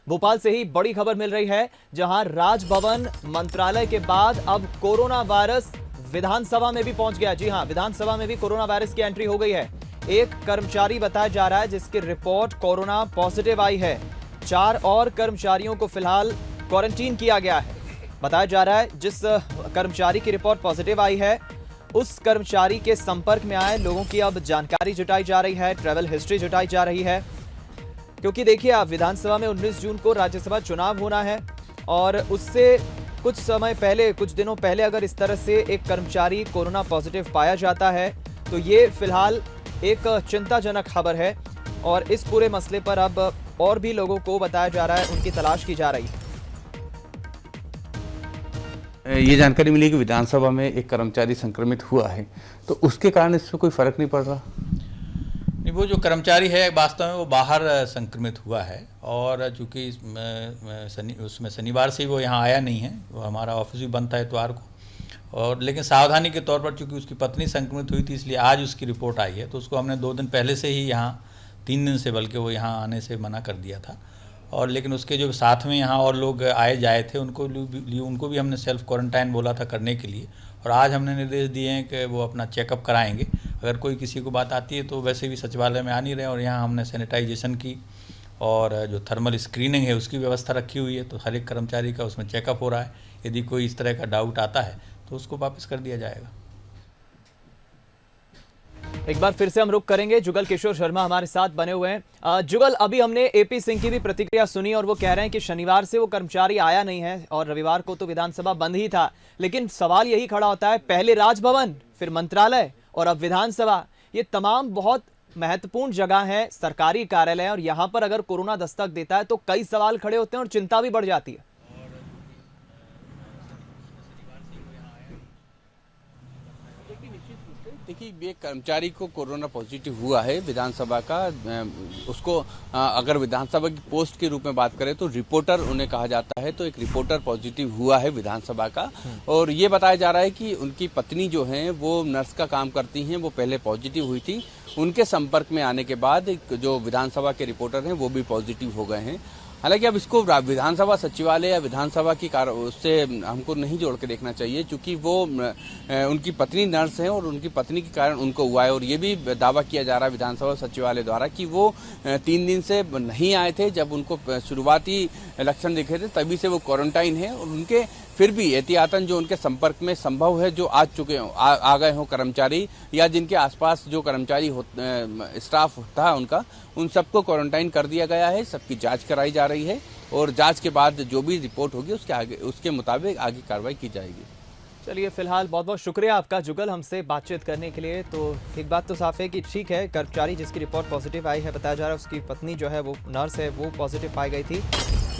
भोपाल से ही बड़ी खबर मिल रही है, जहां राजभवन मंत्रालय के बाद अब कोरोना वायरस विधानसभा में भी पहुंच गया। जी हां, विधानसभा में भी कोरोना वायरस की एंट्री हो गई है। एक कर्मचारी बताया जा रहा है जिसकी रिपोर्ट कोरोना पॉजिटिव आई है। 4 और कर्मचारियों को फिलहाल क्वारंटीन किया गया है। बताया जा रहा है जिस कर्मचारी की रिपोर्ट पॉजिटिव आई है उस कर्मचारी के संपर्क में आए लोगों की अब जानकारी जुटाई जा रही है, ट्रैवल हिस्ट्री जुटाई जा रही है। क्योंकि देखिए, आप विधानसभा में 19 जून को राज्यसभा चुनाव होना है और उससे कुछ समय पहले, कुछ दिनों पहले अगर इस तरह से एक कर्मचारी कोरोना पॉजिटिव पाया जाता है तो ये फिलहाल एक चिंताजनक खबर है और इस पूरे मसले पर अब और भी लोगों को बताया जा रहा है, उनकी तलाश की जा रही है। ये जानकारी मिली कि विधानसभा में एक कर्मचारी संक्रमित हुआ है, तो उसके कारण इसमें कोई फर्क नहीं पड़ रहा? नहीं, वो जो कर्मचारी है वास्तव में वो बाहर संक्रमित हुआ है और चूँकि उसमें शनिवार से वो यहाँ आया नहीं है, वो हमारा ऑफिस भी बंद था इतवार को, और लेकिन सावधानी के तौर पर चूँकि उसकी पत्नी संक्रमित हुई थी इसलिए आज उसकी रिपोर्ट आई है, तो उसको हमने 2 दिन पहले से ही यहाँ, 3 दिन से बल्कि वो यहाँ आने से मना कर दिया था। और लेकिन उसके जो साथ में यहाँ और लोग आए जाए थे उनको भी हमने सेल्फ क्वारंटाइन बोला था करने के लिए, और आज हमने निर्देश दिए हैं कि वो अपना चेकअप कराएंगे। अगर कोई किसी को बात आती है तो वैसे भी सचिवालय में आ नहीं रहे, और यहाँ हमने सैनिटाइजेशन की और जो थर्मल स्क्रीनिंग है उसकी व्यवस्था रखी हुई है, तो हर एक कर्मचारी का उसमें चेकअप हो रहा है। यदि कोई इस तरह का डाउट आता है तो उसको वापस कर दिया जाएगा। एक बार फिर से हम रुक करेंगे, जुगल किशोर शर्मा हमारे साथ बने हुए हैं। जुगल, अभी हमने एपी सिंह की भी प्रतिक्रिया सुनी और वो कह रहे हैं कि शनिवार से वो कर्मचारी आया नहीं है और रविवार को तो विधानसभा बंद ही था। लेकिन सवाल यही खड़ा होता है, पहले राजभवन, फिर मंत्रालय और अब विधानसभा, ये तमाम बहुत महत्वपूर्ण जगह है, सरकारी कार्यालय, और यहाँ पर अगर कोरोना दस्तक देता है तो कई सवाल खड़े होते हैं और चिंता भी बढ़ जाती है। देखिए, एक कर्मचारी को कोरोना पॉजिटिव हुआ है विधानसभा का। उसको अगर विधानसभा की पोस्ट के रूप में बात करें तो रिपोर्टर उन्हें कहा जाता है, तो एक रिपोर्टर पॉजिटिव हुआ है विधानसभा का। और ये बताया जा रहा है कि उनकी पत्नी जो है वो नर्स का काम करती हैं, वो पहले पॉजिटिव हुई थी, उनके संपर्क में आने के बाद जो विधानसभा के रिपोर्टर हैं वो भी पॉजिटिव हो गए हैं। हालांकि अब इसको विधानसभा सचिवालय या विधानसभा की उससे हमको नहीं जोड़ के देखना चाहिए, क्योंकि वो उनकी पत्नी नर्स हैं और उनकी पत्नी के कारण उनको हुआ है। और ये भी दावा किया जा रहा है विधानसभा सचिवालय द्वारा कि वो 3 दिन से नहीं आए थे, जब उनको शुरुआती लक्षण दिखे थे तभी से वो क्वारंटाइन है। और उनके फिर भी एहतियातन जो उनके संपर्क में संभव है, जो आ गए हों कर्मचारी या जिनके आसपास जो कर्मचारी स्टाफ था उनका, उन सबको क्वारंटाइन कर दिया गया है। सबकी जांच कराई जा रही है और जांच के बाद जो भी रिपोर्ट होगी उसके मुताबिक आगे कार्रवाई की जाएगी। चलिए, फिलहाल बहुत बहुत शुक्रिया आपका जुगल हमसे बातचीत करने के लिए। तो एक बात तो साफ है कि ठीक है, कर्मचारी जिसकी रिपोर्ट पॉजिटिव आई है, बताया जा रहा है उसकी पत्नी जो है वो नर्स है, वो पॉजिटिव पाई गई थी।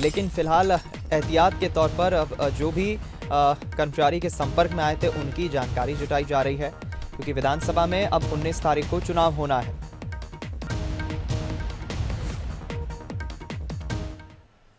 लेकिन फिलहाल एहतियात के तौर पर अब जो भी कर्मचारी के संपर्क में आए थे उनकी जानकारी जुटाई जा रही है, क्योंकि विधानसभा में अब 19 तारीख को चुनाव होना है।